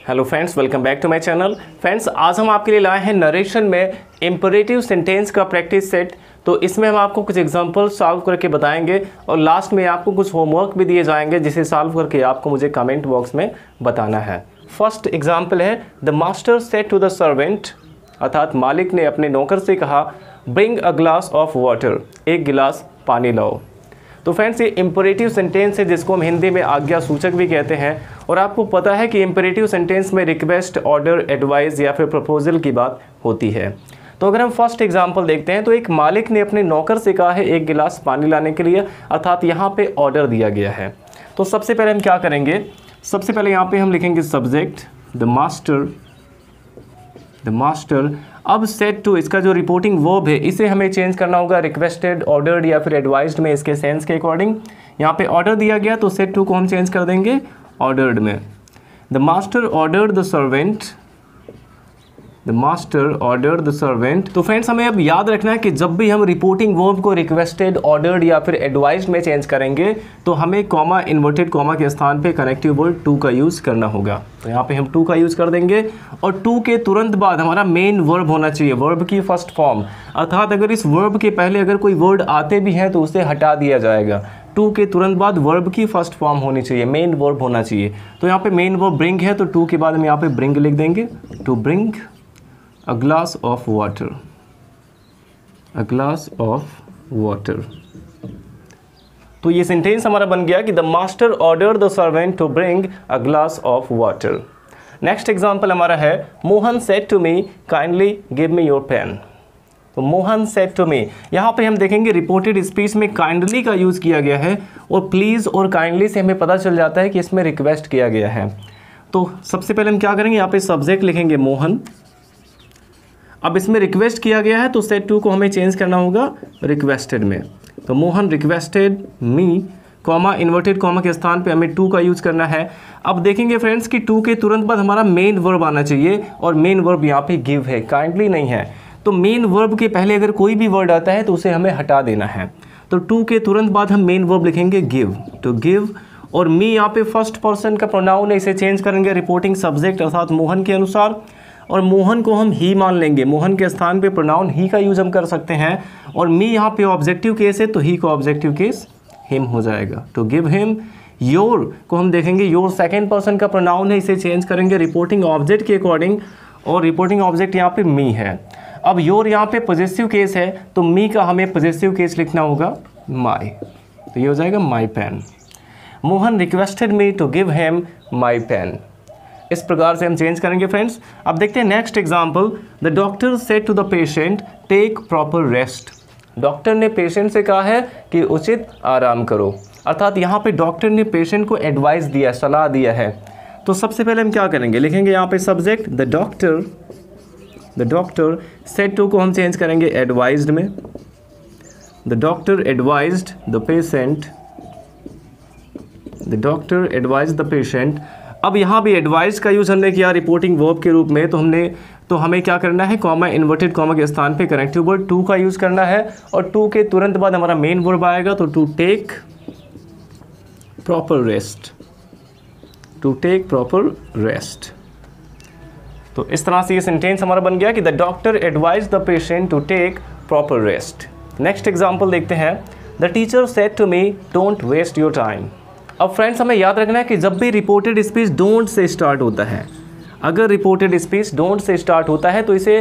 Hello friends, welcome back to my channel. Friends, आज हम आपके लिए लाए हैं नरेशन में इंपरेटिव सेंटेंस का प्रैक्टिस सेट। तो इसमें हम आपको कुछ एग्जांपल सॉल्व करके बताएंगे और लास्ट में आपको कुछ होमवर्क भी दिए जाएंगे जिसे सॉल्व करके आपको मुझे कमेंट बॉक्स में बताना है। फर्स्ट एग्जाम्पल है the master said to the servant, अर्थात मालिक ने अपने नौकर से कहा bring a glass of water, एक गिलास पानी लाओ। तो फ्रेंड्स, ये इंपरेटिव सेंटेंस है जिसको हम हिंदी में आज्ञा सूचक भी कहते हैं। और आपको पता है कि इंपरेटिव सेंटेंस में रिक्वेस्ट, ऑर्डर, एडवाइस या फिर प्रपोजल की बात होती है। तो अगर हम फर्स्ट एग्जांपल देखते हैं तो एक मालिक ने अपने नौकर से कहा है एक गिलास पानी लाने के लिए, अर्थात यहाँ पे ऑर्डर दिया गया है। तो सबसे पहले हम क्या करेंगे, सबसे पहले यहाँ पे हम लिखेंगे सब्जेक्ट द मास्टर। अब सेड टू, इसका जो रिपोर्टिंग वर्ब है इसे हमें चेंज करना होगा रिक्वेस्टेड, ऑर्डर्ड या फिर एडवाइज्ड में, इसके सेंस के अकॉर्डिंग। यहाँ पे ऑर्डर दिया गया तो सेड टू को हम चेंज कर देंगे ऑर्डर्ड में। The master ordered the servant, तो फ्रेंड्स, हमें अब याद रखना है कि जब भी हम रिपोर्टिंग वर्ब को रिक्वेस्टेड, ऑर्डर्ड या फिर एडवाइज्ड में चेंज करेंगे तो हमें कॉमा, इन्वर्टेड कॉमा के स्थान पे कनेक्टिव वर्ड टू का यूज़ करना होगा। तो यहाँ पे हम टू का यूज़ कर देंगे और टू के तुरंत बाद हमारा मेन वर्ब होना चाहिए, वर्ब की फर्स्ट फॉर्म। अर्थात अगर इस वर्ब के पहले अगर कोई वर्ड आते भी हैं तो उसे हटा दिया जाएगा। टू के तुरंत बाद वर्ब की फर्स्ट फॉर्म होनी चाहिए, मेन वर्ब होना चाहिए। तो यहाँ पे मेन वर्ब ब्रिंग है तो टू के बाद हम यहाँ पे ब्रिंग लिख देंगे, to bring a glass of water। तो ये सेंटेंस हमारा बन गया कि the master order the servant to bring a glass of water. Next example हमारा है Mohan said to me kindly give me your pen. तो मोहन सेड टू मी, यहाँ पे हम देखेंगे रिपोर्टेड स्पीच में काइंडली का यूज़ किया गया है और प्लीज़ और काइंडली से हमें पता चल जाता है कि इसमें रिक्वेस्ट किया गया है। तो सबसे पहले हम क्या करेंगे, यहाँ पे सब्जेक्ट लिखेंगे मोहन। अब इसमें रिक्वेस्ट किया गया है तो सेड टू को हमें चेंज करना होगा रिक्वेस्टेड में। तो मोहन रिक्वेस्टेड मी, कॉमा, इन्वर्टेड कॉमा के स्थान पे हमें टू का यूज़ करना है। अब देखेंगे फ्रेंड्स कि टू के तुरंत बाद हमारा मेन वर्ब आना चाहिए और मेन वर्ब यहाँ पे गिव है, काइंडली नहीं है। तो मेन वर्ब के पहले अगर कोई भी वर्ड आता है तो उसे हमें हटा देना है। तो टू के तुरंत बाद हम मेन वर्ब लिखेंगे गिव, टू गिव। और मी यहाँ पे फर्स्ट पर्सन का प्रोनाउन है, इसे चेंज करेंगे रिपोर्टिंग सब्जेक्ट अर्थात मोहन के अनुसार। और मोहन को हम ही मान लेंगे, मोहन के स्थान पे प्रोनाउन ही का यूज़ हम कर सकते हैं। और मी यहाँ पे ऑब्जेक्टिव केस है तो ही का ऑब्जेक्टिव केस हिम हो जाएगा, टू गिव हिम। योर को हम देखेंगे, योर सेकेंड पर्सन का प्रोनाउन है, इसे चेंज करेंगे रिपोर्टिंग ऑब्जेक्ट के अकॉर्डिंग और रिपोर्टिंग ऑब्जेक्ट यहाँ पे मी है। अब योर यहाँ पे पॉजेसिव केस है तो मी का हमें पॉजेसिव केस लिखना होगा माई, तो ये हो जाएगा my pen. Mohan requested me to give him my pen. इस प्रकार से हम चेंज करेंगे फ्रेंड्स। अब देखते हैं next example, the doctor said to the patient take proper rest. Doctor ने पेशेंट से कहा है कि उचित आराम करो, अर्थात यहाँ पे डॉक्टर ने पेशेंट को एडवाइस दिया, सलाह दिया है। तो सबसे पहले हम क्या करेंगे, लिखेंगे यहाँ पे subject the doctor, said to को हम चेंज करेंगे एडवाइज्ड में। The doctor advised the patient. अब यहाँ भी एडवाइस का यूज़ हमने किया रिपोर्टिंग वर्ब के रूप में, तो हमें क्या करना है, कॉमा, इन्वर्टेड कॉमा के स्थान पे कनेक्टिव वर्ड टू का यूज़ करना है। और टू के तुरंत बाद हमारा मेन वर्ब आएगा तो टू टेक प्रॉपर रेस्ट। तो इस तरह से ये सेंटेंस हमारा बन गया कि the doctor advise the patient to take proper rest. Next example देखते हैं, the teacher said to me don't waste your time. अब फ्रेंड्स, हमें याद रखना है कि जब भी रिपोर्टेड स्पीच डोंट से स्टार्ट होता है, अगर रिपोर्टेड स्पीच डोंट से स्टार्ट होता है तो इसे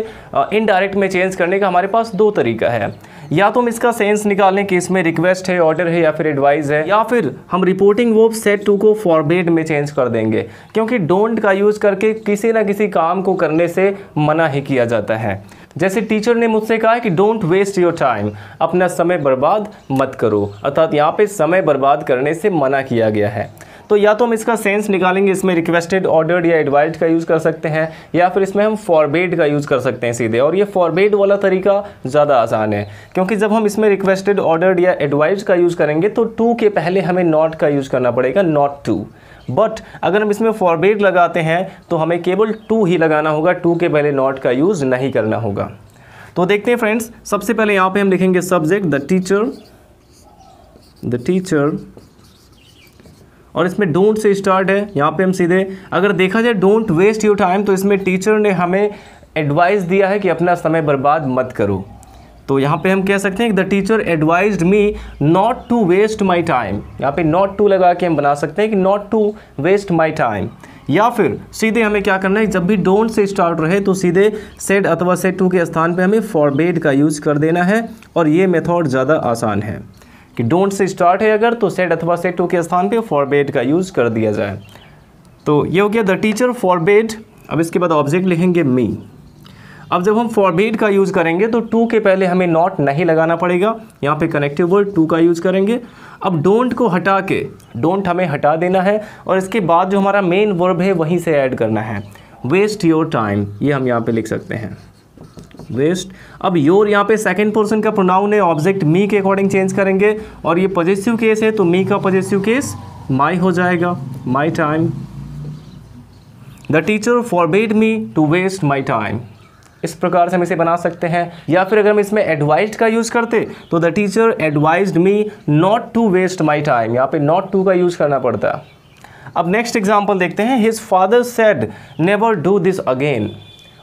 इनडायरेक्ट में चेंज करने का हमारे पास दो तरीका है। या तो हम इसका सेंस निकालें कि इसमें रिक्वेस्ट है, ऑर्डर है या फिर एडवाइस है, या फिर हम रिपोर्टिंग वर्ब सेड टू को फॉरबिड में चेंज कर देंगे, क्योंकि डोंट का यूज़ करके किसी ना किसी काम को करने से मना ही किया जाता है। जैसे टीचर ने मुझसे कहा है कि डोंट वेस्ट योर टाइम, अपना समय बर्बाद मत करो, अर्थात यहाँ पे समय बर्बाद करने से मना किया गया है। तो या तो हम इसका सेंस निकालेंगे, इसमें रिक्वेस्टेड, ऑर्डर्ड या एडवाइज्ड का यूज़ कर सकते हैं, या फिर इसमें हम फॉरबिड का यूज़ कर सकते हैं सीधे। और ये फॉरबिड वाला तरीका ज़्यादा आसान है, क्योंकि जब हम इसमें रिक्वेस्टेड, ऑर्डर्ड या एडवाइज्ड का यूज़ करेंगे तो टू के पहले हमें नॉट का यूज़ करना पड़ेगा, नॉट टू। बट अगर हम इसमें फॉरबिड लगाते हैं तो हमें केवल टू ही लगाना होगा, टू के पहले नॉट का यूज़ नहीं करना होगा। तो देखते हैं फ्रेंड्स, सबसे पहले यहाँ पे हम लिखेंगे सब्जेक्ट द टीचर और इसमें डोंट से स्टार्ट है। यहाँ पे हम सीधे अगर देखा जाए डोंट वेस्ट योर टाइम, तो इसमें टीचर ने हमें एडवाइस दिया है कि अपना समय बर्बाद मत करो। तो यहाँ पे हम कह सकते हैं the teacher advised me not to waste my time. यहाँ पे नॉट टू लगा के हम बना सकते हैं कि not to waste my time. या फिर सीधे हमें क्या करना है, जब भी डोंट से स्टार्ट रहे तो सीधे सेड अथवा सेड टू के स्थान पे हमें फॉरबेड का यूज़ कर देना है। और ये मेथड ज़्यादा आसान है कि डोंट से स्टार्ट है अगर, तो सेड अथवा सेड टू के स्थान पे फॉरबेड का यूज़ कर दिया जाए। तो ये हो गया द टीचर फॉरबेड। अब इसके बाद ऑब्जेक्ट लिखेंगे मी। अब जब हम फॉरबेड का यूज़ करेंगे तो टू के पहले हमें नॉट नहीं लगाना पड़ेगा, यहाँ पे कनेक्टिव वर्ड टू का यूज़ करेंगे। अब डोंट को हटा के, डोंट हमें हटा देना है और इसके बाद जो हमारा मेन वर्ब है वहीं से ऐड करना है, वेस्ट योर टाइम, ये हम यहाँ पे लिख सकते हैं वेस्ट। अब योर यहाँ पे सेकंड पर्सन का प्रोनाउन है, ऑब्जेक्ट मी के अकॉर्डिंग चेंज करेंगे और ये पॉजेसिव केस है तो मी का पॉजेसिव केस माई हो जाएगा, my time. The teacher forbade me to waste my time. इस प्रकार से हम इसे बना सकते हैं। या फिर अगर हम इसमें एडवाइज्ड का यूज़ करते तो the teacher advised me not to waste my time, यहाँ पे नॉट टू का यूज़ करना पड़ता है। अब नेक्स्ट एग्जांपल देखते हैं। His father said never do this again.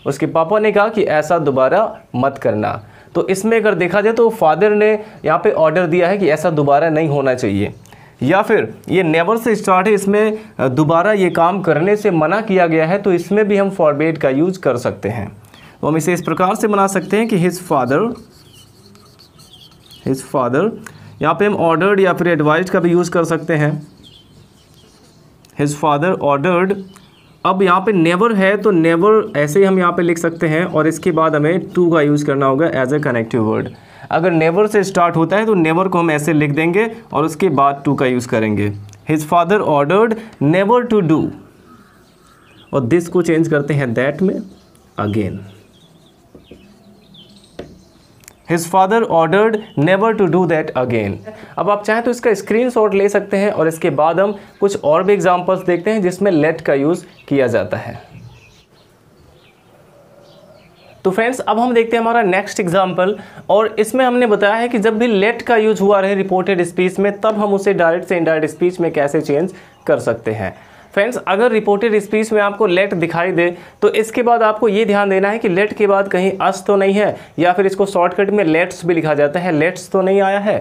उसके पापा ने कहा कि ऐसा दोबारा मत करना। तो इसमें अगर देखा जाए तो फादर ने यहाँ पे ऑर्डर दिया है कि ऐसा दोबारा नहीं होना चाहिए। या फिर ये नेवर से स्टार्ट है, इसमें दोबारा ये काम करने से मना किया गया है, तो इसमें भी हम फॉरबेड का यूज़ कर सकते हैं। तो हम इसे इस प्रकार से बना सकते हैं कि हिज फादर, यहाँ पे हम ऑर्डर्ड या फिर एडवाइज्ड का भी यूज़ कर सकते हैं। His father ordered. अब यहाँ पे नेवर है तो नेवर ऐसे ही हम यहाँ पे लिख सकते हैं और इसके बाद हमें टू का यूज़ करना होगा एज ए कनेक्टिव वर्ड। अगर नेवर से स्टार्ट होता है तो नेवर को हम ऐसे लिख देंगे और उसके बाद टू का यूज़ करेंगे। His father ordered never to do, और दिस को चेंज करते हैं दैट में again. His father ordered never to do that again। अब आप चाहें तो इसका स्क्रीनशॉट ले सकते हैं और इसके बाद हम कुछ और भी एग्जांपल्स देखते हैं जिसमें let का यूज़ किया जाता है। तो फ्रेंड्स अब हम देखते हैं हमारा नेक्स्ट एग्जांपल, और इसमें हमने बताया है कि जब भी let का यूज़ हुआ रहे रिपोर्टेड स्पीच में, तब हम उसे डायरेक्ट से इनडायरेक्ट स्पीच में कैसे चेंज कर सकते हैं। फ्रेंड्स अगर रिपोर्टेड स्पीच में आपको लेट दिखाई दे तो इसके बाद आपको ये ध्यान देना है कि लेट के बाद कहीं अस तो नहीं है, या फिर इसको शॉर्टकट में लेट्स भी लिखा जाता है, लेट्स तो नहीं आया है।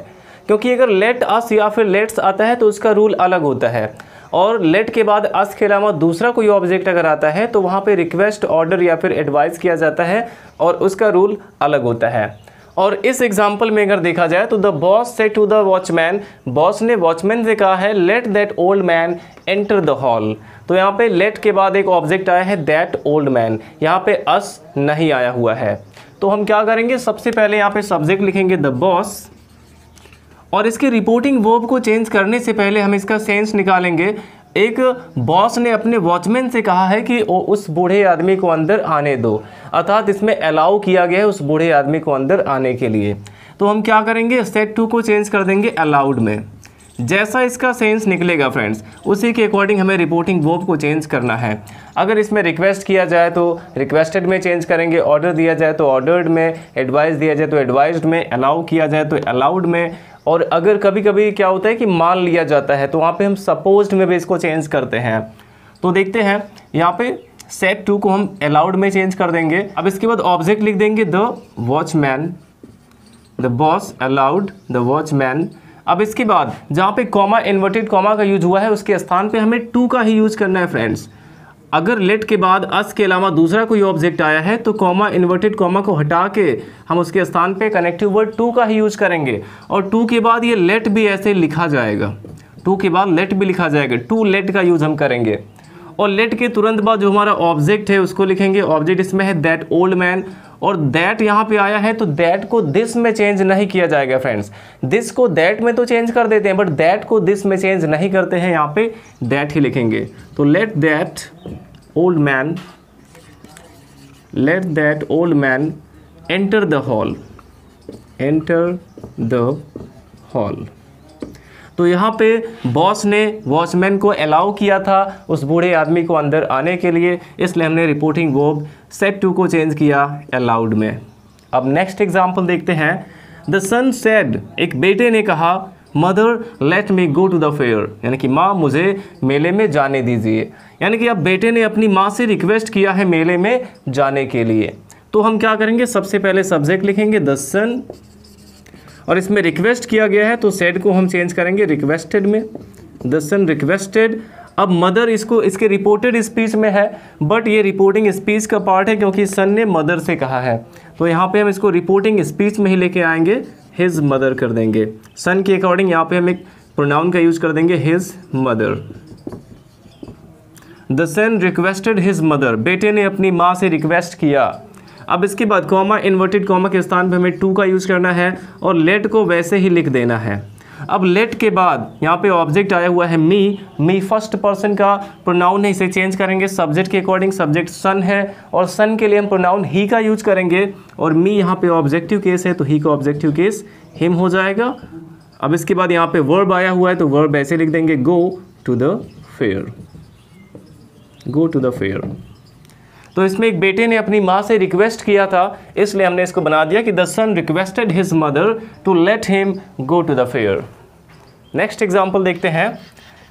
क्योंकि अगर लेट अस या फिर लेट्स आता है तो उसका रूल अलग होता है, और लेट के बाद अस के अलावा दूसरा कोई ऑब्जेक्ट अगर आता है तो वहाँ पे रिक्वेस्ट, ऑर्डर या फिर एडवाइस किया जाता है और उसका रूल अलग होता है। और इस एग्जाम्पल में अगर देखा जाए तो the boss said to the watchman, boss ने वॉचमैन से कहा है let that old man enter the hall. तो यहाँ पे लेट के बाद एक ऑब्जेक्ट आया है दैट ओल्ड मैन, यहाँ पे अस नहीं आया हुआ है। तो हम क्या करेंगे, सबसे पहले यहाँ पे सब्जेक्ट लिखेंगे द बॉस, और इसके रिपोर्टिंग वर्ब को चेंज करने से पहले हम इसका सेंस निकालेंगे। एक बॉस ने अपने वॉचमैन से कहा है कि उस बूढ़े आदमी को अंदर आने दो, अर्थात इसमें अलाउ किया गया है उस बूढ़े आदमी को अंदर आने के लिए। तो हम क्या करेंगे, सेड टू को चेंज कर देंगे अलाउड में। जैसा इसका सेंस निकलेगा फ्रेंड्स, उसी के अकॉर्डिंग हमें रिपोर्टिंग वर्ब को चेंज करना है। अगर इसमें रिक्वेस्ट किया जाए तो रिक्वेस्टेड में चेंज करेंगे, ऑर्डर दिया जाए तो ऑर्डर्ड में, एडवाइस दिया जाए तो एडवाइज्ड में, अलाउ किया जाए तो अलाउड में, और अगर कभी कभी क्या होता है कि मान लिया जाता है तो वहाँ पे हम सपोज्ड में भी इसको चेंज करते हैं। तो देखते हैं यहाँ पे सेड टू को हम अलाउड में चेंज कर देंगे। अब इसके बाद ऑब्जेक्ट लिख देंगे the watchman, the boss allowed the watchman. अब इसके बाद जहाँ पे कॉमा, इन्वर्टेड कॉमा का यूज हुआ है उसके स्थान पे हमें टू का ही यूज करना है फ्रेंड्स। अगर लेट के बाद अस के अलावा दूसरा कोई ऑब्जेक्ट आया है तो कॉमा, इन्वर्टेड कॉमा को हटा के हम उसके स्थान पे कनेक्टिव वर्ड टू का ही यूज करेंगे, और टू के बाद ये लेट भी ऐसे लिखा जाएगा, टू के बाद लेट भी लिखा जाएगा, टू लेट का यूज हम करेंगे। और लेट के तुरंत बाद जो हमारा ऑब्जेक्ट है उसको लिखेंगे, ऑब्जेक्ट इसमें है दैट ओल्ड मैन, और दैट यहाँ पे आया है तो दैट को दिस में चेंज नहीं किया जाएगा फ्रेंड्स। दिस को दैट में तो चेंज कर देते हैं बट दैट को दिस में चेंज नहीं करते हैं, यहाँ पे दैट ही लिखेंगे। तो late that old man, late that old man enter the hall, enter the hall. तो यहाँ पे बॉस ने वॉचमैन को अलाउ किया था उस बूढ़े आदमी को अंदर आने के लिए, इसलिए हमने रिपोर्टिंग वर्ब सेड टू को चेंज किया अलाउड में। अब नेक्स्ट एग्जांपल देखते हैं। द सन सेड, एक बेटे ने कहा mother let me go to the fair, यानी कि माँ मुझे मेले में जाने दीजिए। यानी कि अब बेटे ने अपनी माँ से रिक्वेस्ट किया है मेले में जाने के लिए। तो हम क्या करेंगे, सबसे पहले सब्जेक्ट लिखेंगे द सन, और इसमें रिक्वेस्ट किया गया है तो सेड को हम चेंज करेंगे रिक्वेस्टेड में, द सन रिक्वेस्टेड। अब मदर इसको इसके रिपोर्टेड स्पीच में है, बट ये रिपोर्टिंग स्पीच का पार्ट है क्योंकि सन ने मदर से कहा है, तो यहाँ पे हम इसको रिपोर्टिंग स्पीच में ही लेके आएंगे, हिज मदर कर देंगे। सन के अकॉर्डिंग यहाँ पे हम एक प्रोनाउन का यूज कर देंगे his mother. The son requested his mother, बेटे ने अपनी माँ से रिक्वेस्ट किया। अब इसके बाद कॉमा, इन्वर्टेड कॉमा के स्थान पे हमें टू का यूज करना है और लेट को वैसे ही लिख देना है। अब लेट के बाद यहाँ पे ऑब्जेक्ट आया हुआ है मी फर्स्ट पर्सन का प्रोनाउन है, इसे चेंज करेंगे सब्जेक्ट के अकॉर्डिंग। सब्जेक्ट सन है और सन के लिए हम प्रोनाउन ही का यूज करेंगे, और मी यहाँ पे ऑब्जेक्टिव केस है तो ही का ऑब्जेक्टिव केस हिम हो जाएगा। अब इसके बाद यहाँ पे वर्ब आया हुआ है तो वर्ब ऐसे लिख देंगे go to the fair, go to the fair. तो इसमें एक बेटे ने अपनी माँ से रिक्वेस्ट किया था, इसलिए हमने इसको बना दिया कि the son requested his mother to let him go to the fair. Next example देखते हैं।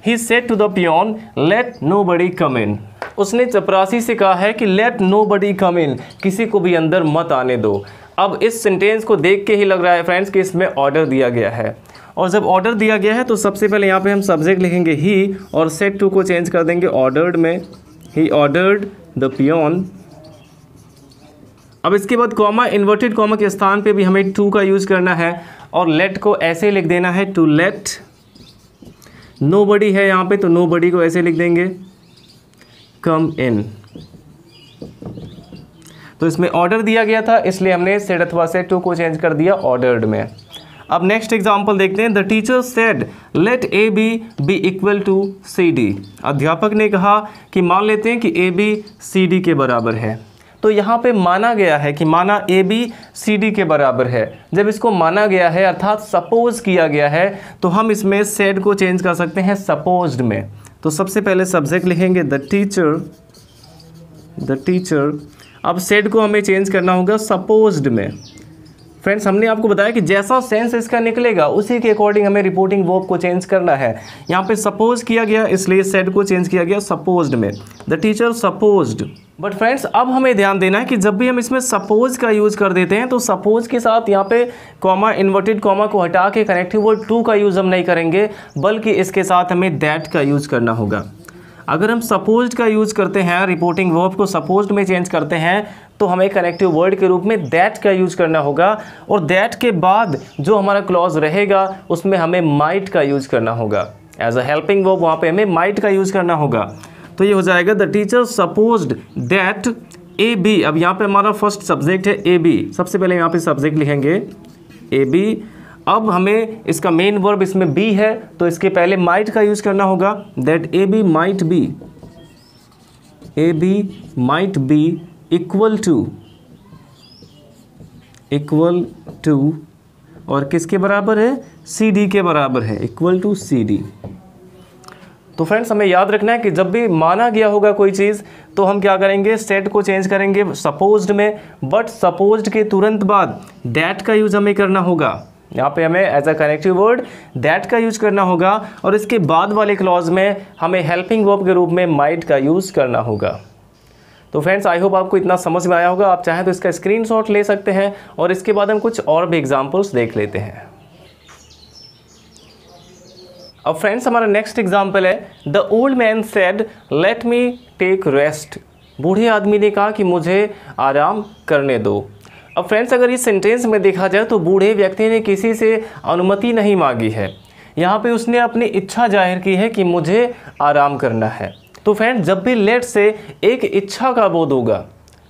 He said to the peon let nobody come in, उसने चपरासी से कहा है कि लेट नोबडी कम इन, किसी को भी अंदर मत आने दो। अब इस सेंटेंस को देख के ही लग रहा है फ्रेंड्स कि इसमें ऑर्डर दिया गया है, और जब ऑर्डर दिया गया है तो सबसे पहले यहाँ पे हम सब्जेक्ट लिखेंगे ही और सेड टू को चेंज कर देंगे ऑर्डर्ड में, ही ऑर्डर्ड द पियोन। अब इसके बाद कॉमा, इन्वर्टेड कॉमा के स्थान पे भी हमें टू का यूज करना है और लेट को ऐसे लिख देना है टू लेट। नोबडी है यहाँ पे तो नोबडी को ऐसे लिख देंगे कम इन। तो इसमें ऑर्डर दिया गया था इसलिए हमने सेड अथवा से टू को चेंज कर दिया ऑर्डर्ड में। अब नेक्स्ट एग्जाम्पल देखते हैं। The teacher said let A B equal to C D, अध्यापक ने कहा कि मान लेते हैं कि ए बी सी डी के बराबर है। तो यहाँ पे माना गया है कि माना ए बी सी डी के बराबर है। जब इसको माना गया है अर्थात सपोज किया गया है तो हम इसमें सेड को चेंज कर सकते हैं सपोज्ड में। तो सबसे पहले सब्जेक्ट लिखेंगे द टीचर। अब सेड को हमें चेंज करना होगा सपोज्ड में। फ्रेंड्स हमने आपको बताया कि जैसा सेंस इसका निकलेगा उसी के अकॉर्डिंग हमें रिपोर्टिंग वर्ब को चेंज करना है। यहाँ पे सपोज किया गया इसलिए सेड को चेंज किया गया सपोज्ड में, the teacher supposed. But friends अब हमें ध्यान देना है कि जब भी हम इसमें सपोज का यूज़ कर देते हैं तो सपोज के साथ यहाँ पे कॉमा, इन्वर्टेड कॉमा को हटा के कनेक्टिव वर्ड टू का यूज़ हम नहीं करेंगे, बल्कि इसके साथ हमें दैट का यूज़ करना होगा। अगर हम सपोज्ड का यूज़ करते हैं, रिपोर्टिंग वर्ब को सपोज्ड में चेंज करते हैं, तो हमें कनेक्टिव वर्ड के रूप में दैट का यूज़ करना होगा, और दैट के बाद जो हमारा क्लॉज रहेगा उसमें हमें माइट का यूज़ करना होगा। एज अ हेल्पिंग वर्ब वहाँ पे हमें माइट का यूज़ करना होगा। तो ये हो जाएगा the teacher supposed that A B. अब यहाँ पे हमारा फर्स्ट सब्जेक्ट है ए बी, सबसे पहले यहाँ पे सब्जेक्ट लिखेंगे ए बी। अब हमें इसका मेन वर्ब इसमें बी है तो इसके पहले माइट का यूज़ करना होगा, that A B might be equal to और किसके बराबर है, सी डी के बराबर है, इक्वल टू सी डी। तो फ्रेंड्स हमें याद रखना है कि जब भी माना गया होगा कोई चीज़ तो हम क्या करेंगे, सेट को चेंज करेंगे सपोज्ड में, बट सपोज्ड के तुरंत बाद दैट का यूज़ हमें करना होगा। यहाँ पे हमें as a connective word that का यूज़ करना होगा, और इसके बाद वाले क्लॉज में हमें हेल्पिंग वर्ब के रूप में माइट का यूज़ करना होगा। तो फ्रेंड्स आई होप आपको इतना समझ में आया होगा। आप चाहें तो इसका स्क्रीनशॉट ले सकते हैं और इसके बाद हम कुछ और भी एग्जाम्पल्स देख लेते हैं। अब फ्रेंड्स हमारा नेक्स्ट एग्जाम्पल है the old man said let me take rest. बूढ़े आदमी ने कहा कि मुझे आराम करने दो। अब फ्रेंड्स अगर इस सेंटेंस में देखा जाए तो बूढ़े व्यक्ति ने किसी से अनुमति नहीं मांगी है, यहाँ पे उसने अपनी इच्छा जाहिर की है कि मुझे आराम करना है। तो फ्रेंड्स जब भी लेट से एक इच्छा का बोध होगा,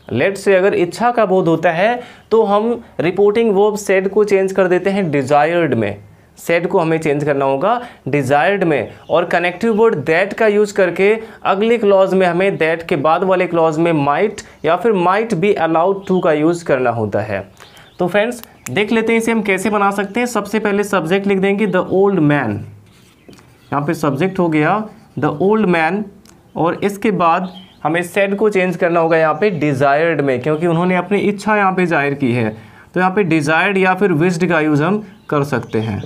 लेट से अगर इच्छा का बोध होता है तो हम रिपोर्टिंग वर्ब सेड को चेंज कर देते हैं डिजायर्ड में। सेड को हमें चेंज करना होगा डिजायर्ड में, और कनेक्टिव वर्ड दैट का यूज करके अगले क्लॉज में हमें दैट के बाद वाले क्लॉज में माइट या फिर माइट बी अलाउड टू का यूज करना होता है। तो फ्रेंड्स देख लेते हैं इसे हम कैसे बना सकते हैं। सबसे पहले सब्जेक्ट लिख देंगे द ओल्ड मैन, यहाँ पे सब्जेक्ट हो गया द ओल्ड मैन, और इसके बाद हमें सेड को चेंज करना होगा यहाँ पे डिजायर्ड में, क्योंकि उन्होंने अपनी इच्छा यहाँ पे जाहिर की है। तो यहाँ पे डिजायर्ड या फिर विश्ड का यूज़ हम कर सकते हैं।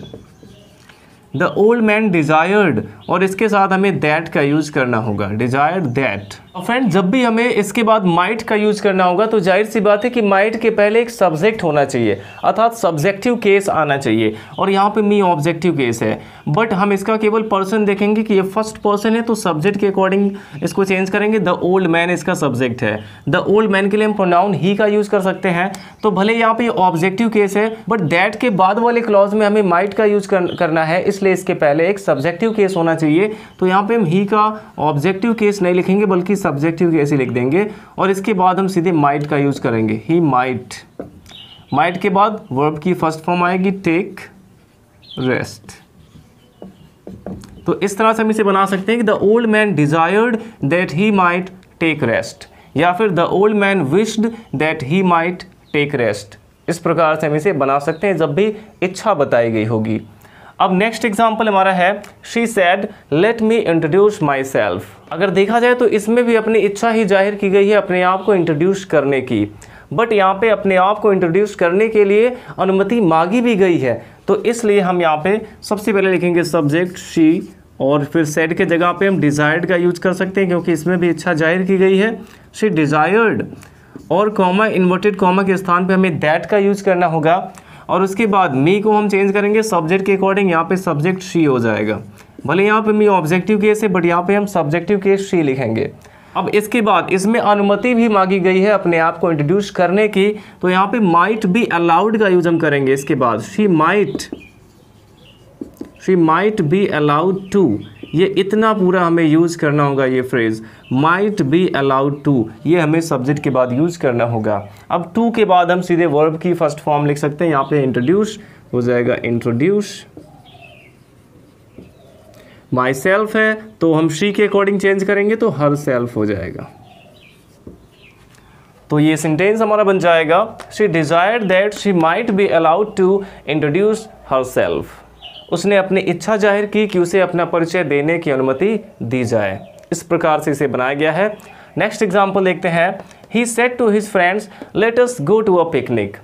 द ओल्ड मैन डिजायर्ड, और इसके साथ हमें दैट का यूज करना होगा, डिजायर्ड दैट। और फ्रेंड जब भी हमें इसके बाद माइट का यूज करना होगा तो जाहिर सी बात है कि माइट के पहले एक सब्जेक्ट होना चाहिए, अर्थात सब्जेक्टिव केस आना चाहिए, और यहाँ पे मी ऑब्जेक्टिव केस है, बट हम इसका केवल पर्सन देखेंगे कि ये फर्स्ट पर्सन है, तो सब्जेक्ट के अकॉर्डिंग इसको चेंज करेंगे। द ओल्ड मैन इसका सब्जेक्ट है, द ओल्ड मैन के लिए हम प्रोनाउन ही का यूज कर सकते हैं, तो भले यहाँ पे ऑब्जेक्टिव केस है बट दैट के बाद वाले क्लॉज में हमें माइट का यूज करना है, इसलिए इसके पहले एक सब्जेक्टिव केस होना चाहिए। तो यहाँ पे हम ही का ऑब्जेक्टिव केस नहीं लिखेंगे बल्कि सब्जेक्टिव केस ही लिख देंगे, और इसके बाद हम सीधे माइट का यूज करेंगे, ही माइट। माइट के बाद वर्ब की फर्स्ट फॉर्म आएगी टेक रेस्ट। तो इस तरह से हम इसे बना सकते हैं कि the old man desired that he might take rest, या फिर the old man wished that he might take rest. इस प्रकार से हम इसे बना सकते हैं जब भी इच्छा बताई गई होगी। अब नेक्स्ट एग्जाम्पल हमारा है she said let me introduce my self. अगर देखा जाए तो इसमें भी अपनी इच्छा ही जाहिर की गई है अपने आप को इंट्रोड्यूस करने की, बट यहाँ पे अपने आप को इंट्रोड्यूस करने के लिए अनुमति मांगी भी गई है, तो इसलिए हम यहाँ पे सबसे पहले लिखेंगे सब्जेक्ट शी, और फिर सेड के जगह पे हम डिज़ायर्ड का यूज कर सकते हैं क्योंकि इसमें भी इच्छा जाहिर की गई है, शी डिज़ायर्ड, और कॉमा इन्वर्टेड कॉमा के स्थान पे हमें दैट का यूज करना होगा, और उसके बाद मी को हम चेंज करेंगे सब्जेक्ट के अकॉर्डिंग, यहाँ पे सब्जेक्ट शी हो जाएगा। भले यहाँ पे मी ऑब्जेक्टिव केस है बट यहाँ पे हम सब्जेक्टिव केस शी लिखेंगे। अब इसके बाद इसमें अनुमति भी मांगी गई है अपने आप को इंट्रोड्यूस करने की, तो यहाँ पे माइट बी अलाउड का यूज हम करेंगे। इसके बाद she might be allowed to, ये इतना पूरा हमें यूज़ करना होगा, ये phrase might be allowed to, ये हमें सब्जेक्ट के बाद यूज़ करना होगा। अब टू के बाद हम सीधे वर्ब की फर्स्ट फॉर्म लिख सकते हैं, यहाँ पे इंट्रोड्यूस हो जाएगा इंट्रोड्यूस। माई सेल्फ है तो हम शी के अकॉर्डिंग चेंज करेंगे तो हर सेल्फ हो जाएगा। तो ये सेंटेंस हमारा बन जाएगा she desired that she might be allowed to introduce herself. उसने अपनी इच्छा जाहिर की कि उसे अपना परिचय देने की अनुमति दी जाए। इस प्रकार से इसे बनाया गया है। नेक्स्ट एग्जाम्पल देखते हैं। He said to his friends let us go to a picnic.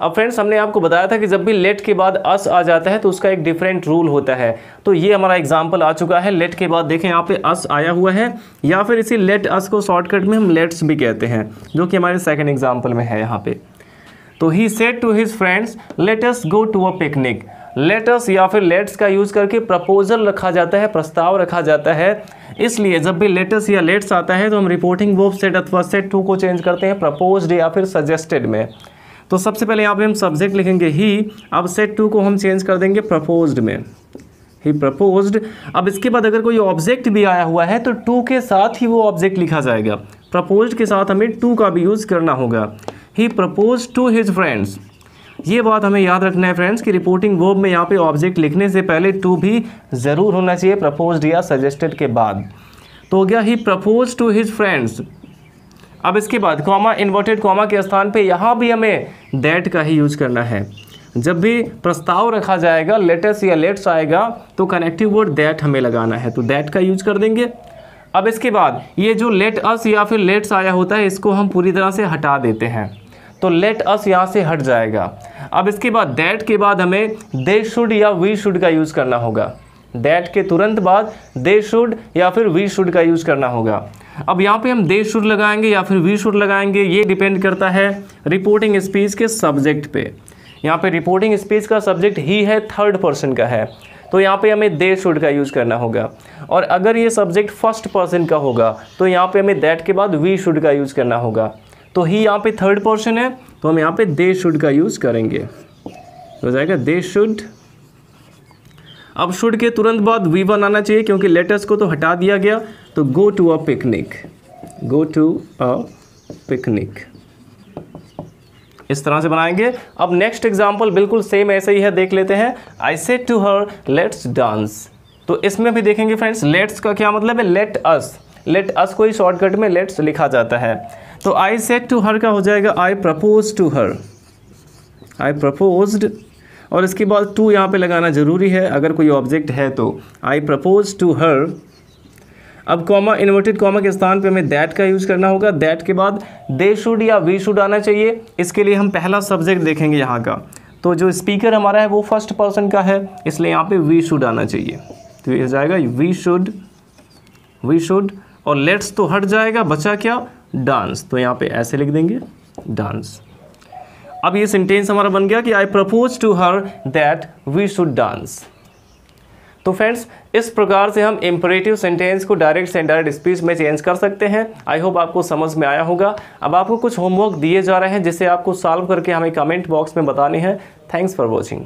अब फ्रेंड्स हमने आपको बताया था कि जब भी लेट के बाद अस आ जाता है तो उसका एक डिफरेंट रूल होता है। तो ये हमारा एग्जाम्पल आ चुका है। लेट के बाद देखें यहाँ पे अस आया हुआ है, या फिर इसी लेट अस को शॉर्टकट में हम लेट्स भी कहते हैं, जो कि हमारे सेकंड एग्जाम्पल में है यहाँ पे। तो he said to his friends let us go to a picnic. Let's या फिर लेट्स का यूज़ करके प्रपोजल रखा जाता है, प्रस्ताव रखा जाता है। इसलिए जब भी लेटस या लेट्स आता है तो हम रिपोर्टिंग वर्ब सेड अथवा सेड टू को चेंज करते हैं प्रपोज्ड या फिर सजेस्टेड में। तो सबसे पहले यहाँ पे हम सब्जेक्ट लिखेंगे ही, अब सेड टू को हम चेंज कर देंगे प्रपोज्ड में, ही प्रपोज्ड। अब इसके बाद अगर कोई ऑब्जेक्ट भी आया हुआ है तो टू के साथ ही वो ऑब्जेक्ट लिखा जाएगा। प्रपोज्ड के साथ हमें टू का भी यूज़ करना होगा। ही प्रपोज्ड टू हिज फ्रेंड्स। ये बात हमें याद रखना है फ्रेंड्स कि रिपोर्टिंग वर्ब में यहाँ पे ऑब्जेक्ट लिखने से पहले टू भी ज़रूर होना चाहिए प्रपोज्ड या सजेस्टेड के बाद। तो हो गया ही प्रपोज टू हिज फ्रेंड्स। अब इसके बाद कॉमा इन्वर्टेड कॉमा के स्थान पे यहाँ भी हमें दैट का ही यूज़ करना है। जब भी प्रस्ताव रखा जाएगा, लेटस या लेट्स आएगा, तो कनेक्टिव वर्ड दैट हमें लगाना है, तो दैट का यूज कर देंगे। अब इसके बाद ये जो लेट अस या फिर लेट्स आया होता है इसको हम पूरी तरह से हटा देते हैं, तो लेट अस यहाँ से हट जाएगा। अब इसके बाद दैट के बाद हमें दे शुड या वी शुड का यूज़ करना होगा। दैट के तुरंत बाद दे शुड या फिर वी शुड का यूज़ करना होगा। अब यहाँ पे हम दे शुड लगाएंगे या फिर वी शुड लगाएंगे, ये डिपेंड करता है रिपोर्टिंग स्पीच के सब्जेक्ट पे। यहाँ पे रिपोर्टिंग स्पीच का सब्जेक्ट ही है, थर्ड पर्सन का है, तो यहाँ पे हमें दे शुड का यूज़ करना होगा। और अगर ये सब्जेक्ट फर्स्ट पर्सन का होगा तो यहाँ पे हमें दैट के बाद वी शुड का यूज़ करना होगा। तो ही यहाँ पे थर्ड पर्सन है तो हम यहाँ पे दे शुड का यूज़ करेंगे, हो जाएगा दे शुड। अब शुड के तुरंत बाद वी वन आना चाहिए क्योंकि लेटर्स को तो हटा दिया गया, तो go to a picnic, go to a picnic, इस तरह से बनाएंगे। अब नेक्स्ट एग्जाम्पल बिल्कुल सेम ऐसे ही है, देख लेते हैं। I said to her let's dance. तो इसमें भी देखेंगे फ्रेंड्स लेट्स का क्या मतलब है, लेट अस। लेट अस को ही शॉर्टकट में लेट्स लिखा जाता है। तो आई सेड टू हर का हो जाएगा I propose to her, I proposed. और इसके बाद टू यहाँ पे लगाना ज़रूरी है अगर कोई ऑब्जेक्ट है तो, आई प्रपोज टू हर। अब कॉमा इन्वर्टेड कॉमा के स्थान पे हमें दैट का यूज़ करना होगा। दैट के बाद दे शुड या वी शुड आना चाहिए। इसके लिए हम पहला सब्जेक्ट देखेंगे यहाँ का, तो जो स्पीकर हमारा है वो फर्स्ट पर्सन का है, इसलिए यहाँ पे वी शुड आना चाहिए। तो ये जाएगा वी शुड, और लेट्स तो हट जाएगा, बचा क्या, डांस। तो यहाँ पे ऐसे लिख देंगे डांस। अब ये सेंटेंस हमारा बन गया कि I propose to her that we should dance. तो फ्रेंड्स, इस प्रकार से हम इंपरेटिव सेंटेंस को डायरेक्ट से इनडायरेक्ट स्पीच में चेंज कर सकते हैं। आई होप आपको समझ में आया होगा। अब आपको कुछ होमवर्क दिए जा रहे हैं जिसे आपको सॉल्व करके हमें कमेंट बॉक्स में बताने हैं। Thanks for watching.